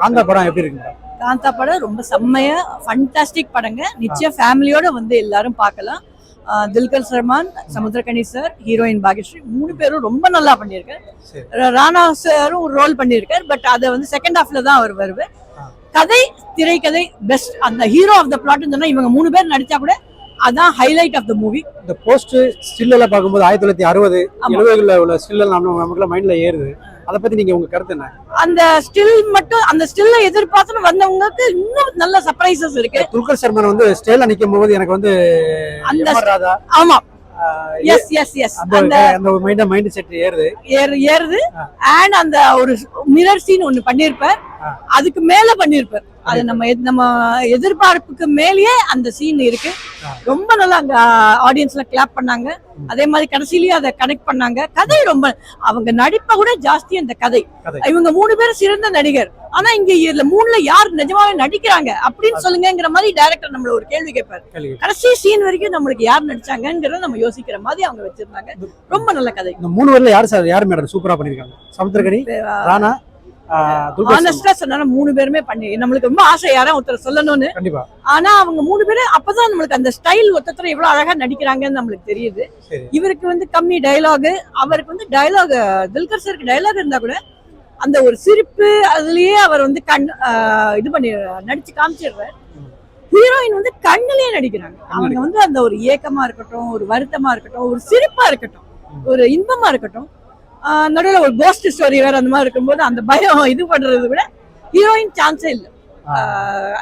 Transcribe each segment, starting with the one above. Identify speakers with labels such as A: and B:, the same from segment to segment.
A: காந்தா படம் எப்படி இருக்கு?
B: காந்தா படம் ரொம்ப செம்மையா ஃபண்டாஸ்டிக் படங்க. நிச்சயம் ஃபேமிலியோட வந்து எல்லாரும் பார்க்கலாம். துல்கர் சல்மான், சமுத்திரகனி சார், ஹீரோயின் பாக்யஸ்ரீ 3 பேரும் ரொம்ப நல்லா பண்ணியிருக்காரு. ராணா சாரும் ஒரு ரோல் பண்ணியிருக்காரு. பட் அதை வந்து செகண்ட் ஹாஃப்ல தான் அவர் வருவார். கதை, திரைக்கதை பெஸ்ட். அந்த ஹீரோ ஆஃப் த பிளாட் சொன்னா இவங்க 3 பேர் நடிச்சா கூட அதான் ஹைலைட் ஆஃப் த மூவி.
A: இந்த போஸ்ட் ஸ்டில் எல்லாம் பார்க்கும்போது 1960 70களில் உள்ள ஸ்டில் எல்லாம் நமக்கு மைண்ட்ல ஏறுது. அதை பத்தி நீங்க உங்க கருத்து என்ன?
B: அந்த ஸ்டில் மட்டும் அந்த ஸ்டில்ல எதிர்பார்த்து வந்தவங்களுக்கு இன்னும் நல்ல சர்ப்ரைசஸ் இருக்கு.
A: துல்கர் சல்மான் வந்து ஸ்டேல நிக்கும் போது எனக்கு வந்து
B: அந்த
A: ராதா
B: ஆமா எஸ் எஸ் எஸ்
A: அந்த மைண்ட் செட்
B: ஏறுது. அண்ட் அந்த ஒரு மிரர் சீன் ஒன்னு பண்ணிருப்பார். அதுக்கு மேல பண்ணிருப்பார். அது நம்ம எதிர்பார்ப்புக்கு மேலேயே அந்த சீன் இருக்கு. ரொம்ப நல்லா அங்க ஆடியன்ஸ்ல கிளாப் பண்ணாங்க. அதே மாதிரி கடைசியிலயே அதை கனெக்ட் பண்ணாங்க. கதை ரொம்ப அவங்க நடிப்பை கூட ஜாஸ்தி. அந்த கதை இவங்க 3 பேரும் சிறந்த நடிகர். ஆனா இங்க 3ல யார் நிஜமாவே நடிக்கிறாங்க அப்படின்னு சொல்லுங்கிற மாதிரி டைரக்டர் நம்மள ஒரு கேள்வி கேட்பாரு. கடைசி சீன் வரைக்கும் நம்மளுக்கு யார் நடிச்சாங்கிறத நம்ம யோசிக்கிற மாதிரி அவங்க வச்சிருந்தாங்க. ரொம்ப நல்ல கதை.
A: இந்த 3 பேர்ல யார் மேடம் சூப்பரா பண்ணிருக்காங்க? சமுத்திரகனி, ராணா,
B: ஆனஸ்டா சொன்னா 3 பேருமே பண்ணி நம்மளுக்கு ரொம்ப ஆசை யாரும் ஒருத்தர் சொல்லணும்னு. ஆனா அவங்க 3 பேரும் அப்பதான் நம்மளுக்கு அந்த ஸ்டைல் ஒருத்தர் எவ்வளவு அழகா நடிக்கிறாங்கன்னு நம்மளுக்கு தெரியுது. இவருக்கு வந்து கம்மி டயலாக், அவருக்கு வந்து டயலாக் துல்கர் சருக்கு டயலாக் இருந்தா கூட அந்த ஒரு சிரிப்பு அதுலயே அவர் வந்து இது பண்ணி நடிச்சு காமிச்சிடுறாரு. ஹீரோயின் வந்து கண்ணுலயே நடிக்கிறாங்க. அவங்க வந்து அந்த ஒரு ஏக்கமா இருக்கட்டும், ஒரு வருத்தமா இருக்கட்டும், ஒரு சிரிப்பா இருக்கட்டும், ஒரு இன்பமா இருக்கட்டும், நடுவில் ஒரு கோஸ்ட் ஸ்டோரி வேற அந்த மாதிரி இருக்கும்போது அந்த பயம் இது பண்றது விட ஹீரோயின் சான்ஸே இல்லை.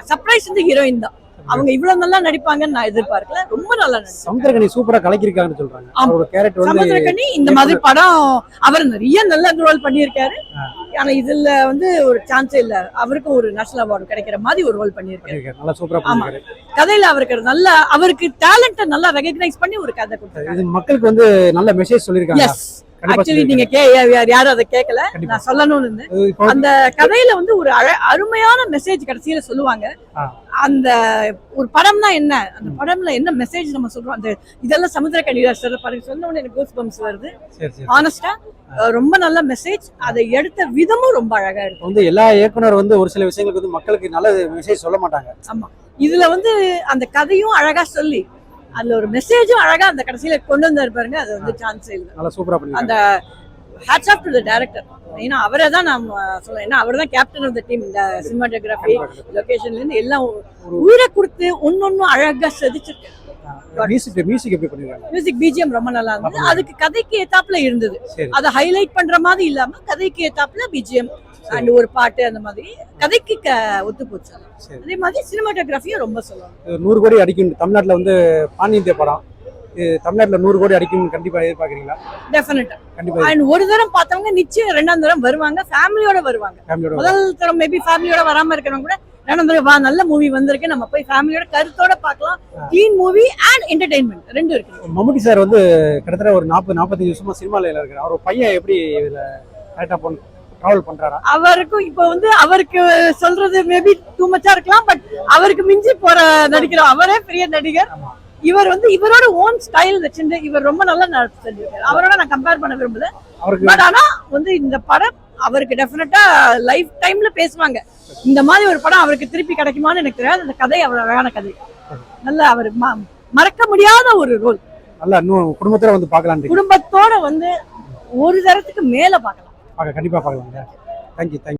B: சர்ப்ரைஸ் வந்து ஹீரோயின் தான். அவங்க இவ்வளவு நல்லா நடிப்பாங்கன்னு நான் எதிர்பார்க்கல. ரொம்ப நல்லா
A: சமுத்திரகனி சூப்பரா கலக்கிருக்காங்கன்னு சொல்றாங்க. அவரோட கேரக்டர் வந்து
B: சமுத்திரகனி இந்த மாதிரி படம் அவர் நிறைய நல்ல ரோல் பண்ணியிருக்காரு. ஆனா இதுல வந்து ஒரு சான்ஸே இல்ல. அவருக்கும் ஒரு நேஷனல் அவார்டு கிடைக்கிற மாதிரி ஒரு ரோல் பண்ணியிருக்காரு.
A: நல்லா சூப்பரா பண்ணிருக்காரு.
B: கதையில அவருக்கு டேலண்ட நல்லா ரெகக்னைஸ் பண்ணி ஒரு கதை கொடுத்தாரு.
A: இது மக்களுக்கு வந்து நல்ல மெசேஜ் சொல்லிருக்காங்க.
B: ஆக்சுவலி நீங்க யாரும் அதை கேட்கல, நான் சொல்லணும்னு. அந்த கதையில வந்து ஒரு அருமையான மெசேஜ் கடைசியில சொல்லுவாங்க. அந்த ஒரு படம்னா என்ன, அந்த படம்ல என்ன மெசேஜ் நம்ம சொல்றோம், அந்த இதெல்லாம் சமுத்திரகனி சொன்ன உடனே எனக்கு கூஸ் பம்ப்ஸ் வருது. ஆனஸ்டா ரொம்ப நல்ல மெசேஜ். அதை எடுத்த விதமும் ரொம்ப அழகா இருக்கு.
A: வந்து எல்லா இயக்குனர் வந்து ஒரு சில விஷயங்களுக்கு வந்து மக்களுக்கு நல்ல மெசேஜ் சொல்ல மாட்டாங்க.
B: ஆமா, இதுல வந்து அந்த கதையும் அழகா சொல்லி அதுல ஒரு மெசேஜும் அழகா அந்த கடைசியில கொண்டு வந்தாரு பாருங்க. அது வந்து சான்ஸே இல்லை.
A: நல்லா சூப்பரா பண்ணிருக்காங்க.
B: அந்த hats off to the director. ஏன்னா அவரை தான் நாம சொல்லலாம். ஏன்னா அவர் தான் கேப்டன் ஆஃப் தி டீம். இந்த சினிமாட்டோகிராஃபி, லொகேஷன்ல இருந்து எல்லாம் உயிரை கொடுத்து ஒன்னொன்னும் அழகா செதுச்சிருக்காரு.
A: மியூசிக் எப்படி பண்ணிருக்காங்க?
B: மியூசிக் பிஜிஎம் ரொம்ப நல்லா இருந்தது. அதுக்கு கதைக்கு ஏத்தாப்புல இருந்தது. அதை ஹைலைட் பண்ற மாதிரி இல்லாம கதைக்கு ஏத்தாப்புல பிஜிஎம் அண்ட் ஒரு பாட்டு அந்த மாதிரி கதைக்கு ஒத்து போச்சு. அதே மாதிரி சினிமாட்டோகிராஃபியும் ரொம்ப சொல்லலாம்.
A: 100 கோடி அடிக்கும் தமிழ்நாட்டுல வந்து பாண்டிய படம். தமிழ்நாட்டுல 100 கோடி அடிக்கும் கண்டிப்பா எதிர்பார்க்கறீங்களா?
B: டெஃபினட்டா கண்டிப்பா. அண்ட் ஒரு தரம் பார்த்தவங்க நிச்சயம் 2ஆம் தரம் வருவாங்க. ஃபேமிலியோட வருவாங்க. முதல் தரம் மேபி ஃபேமிலியோட வராம இருக்கிறவங்க கூட 2ஆம் தரம் நல்ல மூவி வந்திருக்கு, நம்ம போய் ஃபேமிலியோட கருத்தோட பார்க்கலாம். க்ளீன் மூவி அண்ட் என்டர்டெயின்மெண்ட் ரெண்டும் இருக்கு.
A: மம்முட்டி சார் வந்து கிட்டத்தட்ட ஒரு 40-45 வருஷமா சினிமால இருக்காரு. அவர் பையன் எப்படி இதுல கரெக்டா டிராவல் பண்றாரா?
B: அவருக்கும் இப்போ வந்து அவருக்கு சொல்றது மேபி டூ மச்சா இருக்கலாம். பட் அவருக்கு மிஞ்சி போற நடிக்கிறோம். அவரே பெரிய நடிகர். இவர் வந்து இவரோட ஓன் ஸ்டைல் வச்சிருந்து இவர் ரொம்ப நல்லா நடிச்சிருக்காரு. அவரோட நான் கம்பேர் பண்ண விரும்பல. பட் ஆனா வந்து இந்த படம் அவருக்கு டெஃபினட்டா லைஃப் டைம்ல பேசுவாங்க. இந்த மாதிரி ஒரு படம் அவருக்கு திருப்பி கிடைக்குமான்னு எனக்கு தெரியாது. அந்த கதை அவ்வளவு அழகான கதை. நல்ல அவர் மறக்க முடியாத ஒரு ரோல்.
A: நல்லா இன்னும் குடும்பத்தோட வந்து பார்க்கலாம்.
B: குடும்பத்தோட வந்து ஒரு தரத்துக்கு மேல பார்க்கலாம்.
A: கண்டிப்பா பார்க்கலாம். தேங்க்யூ.